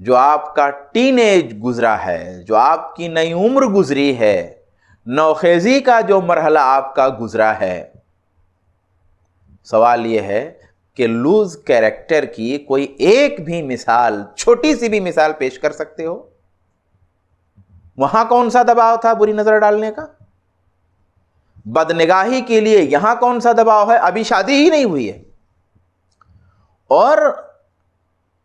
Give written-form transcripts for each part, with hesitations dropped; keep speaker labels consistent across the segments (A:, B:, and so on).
A: جو آپ کا ٹین ایج گزرا ہے، جو آپ کی نئی عمر گزری ہے، نوخیزی کا جو مرحلہ آپ کا گزرا ہے، سوال یہ ہے کہ لوز کیریکٹر کی کوئی ایک بھی مثال، چھوٹی سی بھی مثال پیش کر سکتے ہو؟ وہاں کون سا دباؤ تھا بری نظر ڈالنے کا؟ بدنگاہی کے لیے یہاں کون سا دباؤ ہے؟ ابھی شادی ہی نہیں ہوئی ہے، اور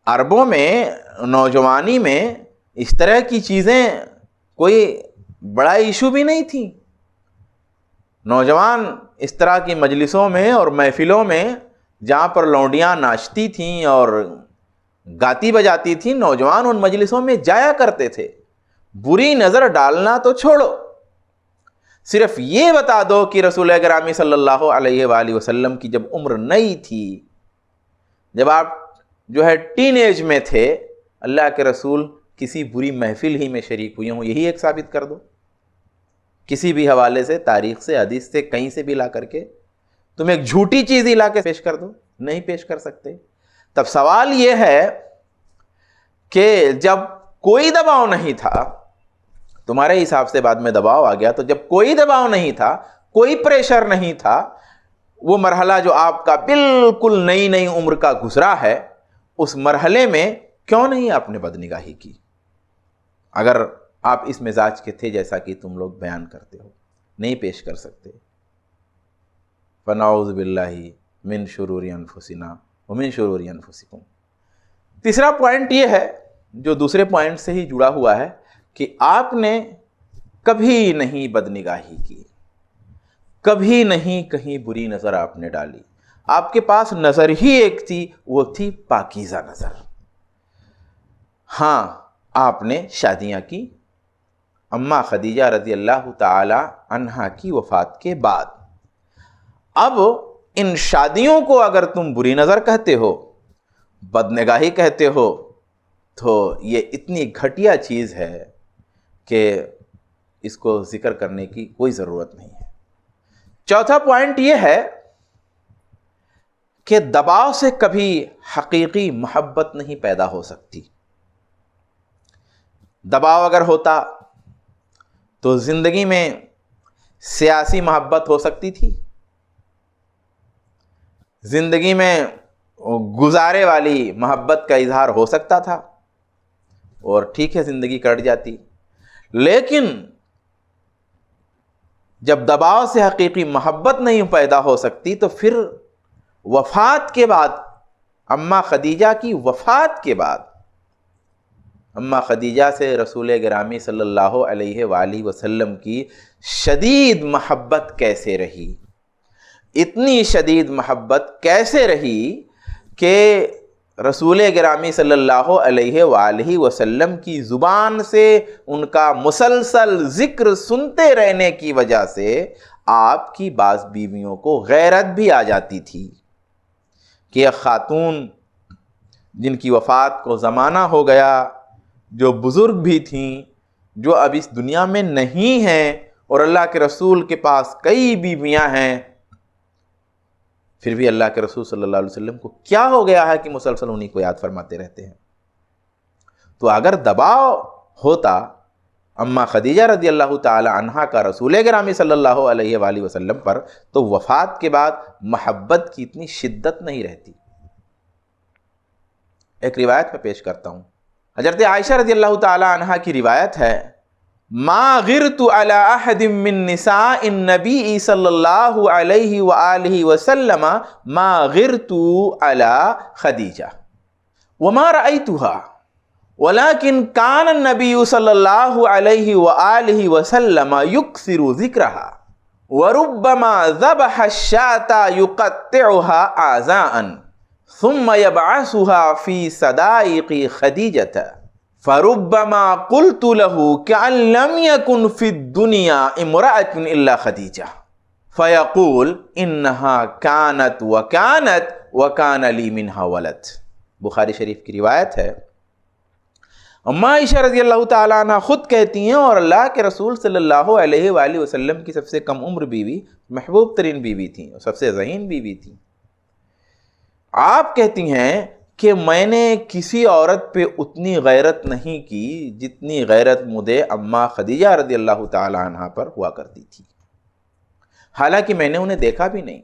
A: عربوں میں نوجوانی میں اس طرح کی چیزیں کوئی بڑا ایشو بھی نہیں تھی۔ نوجوان اس طرح کی مجلسوں میں اور محفلوں میں جہاں پر لونڈیاں ناچتی تھیں اور گاتی بجاتی تھیں، نوجوان ان مجلسوں میں جایا کرتے تھے۔ بری نظر ڈالنا تو چھوڑو، صرف یہ بتا دو کہ رسول اکرم صلی اللہ علیہ وآلہ وسلم کی جب عمر نئی تھی، جب آپ جو ہے ٹین ایج میں تھے، اللہ کے رسول کسی بری محفل ہی میں شریک ہوئے ہوں، یہی ایک ثابت کر دو، کسی بھی حوالے سے، تاریخ سے، حدیث سے، کہیں سے بھی لا کر کے تم ایک جھوٹی چیز ہی لا کے پیش کر دو، نہیں پیش کر سکتے۔ تب سوال یہ ہے کہ جب کوئی دباؤ نہیں تھا، تمہارے حساب سے بعد میں دباؤ آ گیا، تو جب کوئی دباؤ نہیں تھا، کوئی پریشر نہیں تھا، وہ مرحلہ جو آپ کا بالکل نئی نئی عمر کا گزرا ہے، اس مرحلے میں کیوں نہیں آپ نے بدنگاہی کی؟ اگر آپ اس مزاج کے تھے جیسا کہ تم لوگ بیان کرتے ہو، نہیں پیش کر سکتے۔ فَنَعُوذُ بِاللَّهِ مِن شُرُورِ أَنفُسِنَا وَمِن شُرُورِ أَنفُسِكُمْ۔ تیسرا پوائنٹ یہ ہے جو دوسرے پوائنٹ سے ہی جڑا ہوا ہے کہ آپ نے کبھی نہیں بدنگاہی کی، کبھی نہیں کہیں بری نظر آپ نے ڈالی۔ آپ کے پاس نظر ہی ایک تھی، وہ تھی پاکیزہ نظر۔ ہاں، آپ نے شادیاں کی اماں خدیجہ رضی اللہ تعالی عنہا کی وفات کے بعد۔ اب ان شادیوں کو اگر تم بری نظر کہتے ہو، بدنگاہی کہتے ہو، تو یہ اتنی گھٹیا چیز ہے کہ اس کو ذکر کرنے کی کوئی ضرورت نہیں ہے۔ چوتھا پوائنٹ یہ ہے کہ دباؤ سے کبھی حقیقی محبت نہیں پیدا ہو سکتی۔ دباؤ اگر ہوتا تو زندگی میں سیاسی محبت ہو سکتی تھی، زندگی میں گزارے والی محبت کا اظہار ہو سکتا تھا، اور ٹھیک ہے زندگی کٹ جاتی۔ لیکن جب دباؤ سے حقیقی محبت نہیں پیدا ہو سکتی، تو پھر وفات کے بعد، اماں خدیجہ کی وفات کے بعد، اماں خدیجہ سے رسول گرامی صلی اللہ علیہ وآلہ وسلم کی شدید محبت کیسے رہی؟ اتنی شدید محبت کیسے رہی کہ رسول گرامی صلی اللہ علیہ وآلہ وسلم کی زبان سے ان کا مسلسل ذکر سنتے رہنے کی وجہ سے آپ کی بعض بیویوں کو غیرت بھی آ جاتی تھی کہ ایک خاتون جن کی وفات کو زمانہ ہو گیا، جو بزرگ بھی تھیں، جو اب اس دنیا میں نہیں ہیں، اور اللہ کے رسول کے پاس کئی بیویاں ہیں، پھر بھی اللہ کے رسول صلی اللہ علیہ وسلم کو کیا ہو گیا ہے کہ مسلسل انہی کو یاد فرماتے رہتے ہیں؟ تو اگر دباؤ ہوتا اماں خدیجہ رضی اللہ تعالی عنہا کا رسول گرامی صلی اللہ علیہ وآلہ وسلم پر، تو وفات کے بعد محبت کی اتنی شدت نہیں رہتی۔ ایک روایت میں پیش کرتا ہوں، حضرت عائشہ رضی اللہ تعالی عنہا کی روایت ہے، ما غرت على احد من نساء النبی صلی اللہ علیہ وآلہ وسلم ما غرت على خدیجہ وما رأيتها ولكن كان النبي صلی اللہ علیہ وآلہ وسلم يكثر ذکرها وربما ذبح الشاة يقطعها أعزاء ثم يبعثها في صدائق خدیجة فربما قلت له كأن لم يكن في الدنيا امرأة إلا خديجة فيقول إنها كانت وكانت وكان لي منها ولد۔ بخاری شریف کی روایت ہے، اماں عائشہ رضی اللہ تعالیٰ عنہ خود کہتی ہیں، اور اللہ کے رسول صلی اللہ علیہ وآلہ وسلم کی سب سے کم عمر بیوی، محبوب ترین بیوی تھیں، اور سب سے ذہین بیوی تھیں۔ آپ کہتی ہیں کہ میں نے کسی عورت پہ اتنی غیرت نہیں کی جتنی غیرت مجھے اماں خدیجہ رضی اللہ تعالی عنہ پر ہوا کرتی تھی، حالانکہ میں نے انہیں دیکھا بھی نہیں۔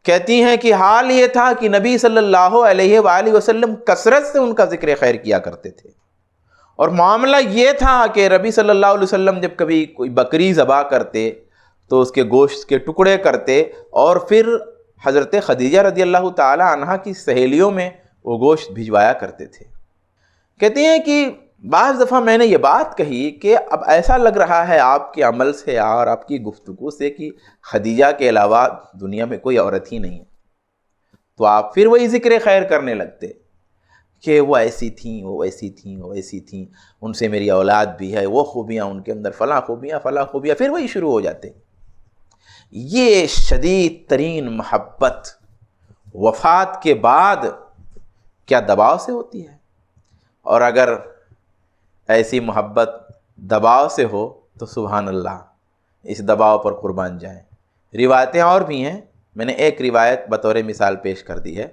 A: کہتی ہیں کہ حال یہ تھا کہ نبی صلی اللہ علیہ وآلہ وسلم کثرت سے ان کا ذکر خیر کیا کرتے تھے، اور معاملہ یہ تھا کہ نبی صلی اللہ علیہ وسلم جب کبھی کوئی بکری ذبح کرتے تو اس کے گوشت کے ٹکڑے کرتے اور پھر حضرت خدیجہ رضی اللہ تعالی عنہ کی سہیلیوں میں وہ گوشت بھجوایا کرتے تھے۔ کہتے ہیں کہ بعض دفعہ میں نے یہ بات کہی کہ اب ایسا لگ رہا ہے آپ کے عمل سے اور آپ کی گفتگو سے کہ خدیجہ کے علاوہ دنیا میں کوئی عورت ہی نہیں ہے، تو آپ پھر وہی ذکر خیر کرنے لگتے کہ وہ ایسی تھیں، وہ ایسی تھیں، وہ ایسی تھیں، ان سے میری اولاد بھی ہے، وہ خوبیاں ان کے اندر، فلاں خوبیاں فلاں خوبیاں، پھر وہی شروع ہو جاتے۔ یہ شدید ترین محبت وفات کے بعد کیا دباؤ سے ہوتی ہے، اور اگر ایسی محبت دباؤ سے ہو تو سبحان اللہ، اس دباؤ پر قربان جائیں۔ روایتیں اور بھی ہیں، میں نے ایک روایت بطور مثال پیش کر دی ہے،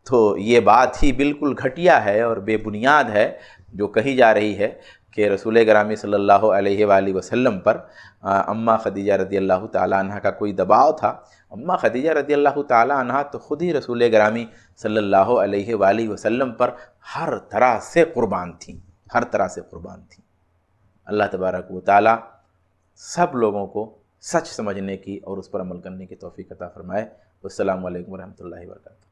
A: تو یہ بات ہی بالکل گھٹیا ہے اور بے بنیاد ہے جو کہی جا رہی ہے کہ رسول گرامی صلی اللہ علیہ وآلہ وسلم پر اماں خدیجہ رضی اللہ تعالی عنہ کا کوئی دباؤ تھا۔ اماں خدیجہ رضی اللہ تعالی عنہ تو خود ہی رسول گرامی صلی اللہ علیہ وآلہ وسلم پر ہر طرح سے قربان تھیں، ہر طرح سے قربان تھیں۔ اللہ تبارک و تعالی سب لوگوں کو سچ سمجھنے کی اور اس پر عمل کرنے کی توفیق عطا فرمائے۔ والسلام علیکم ورحمۃ اللہ وبرکاتہ۔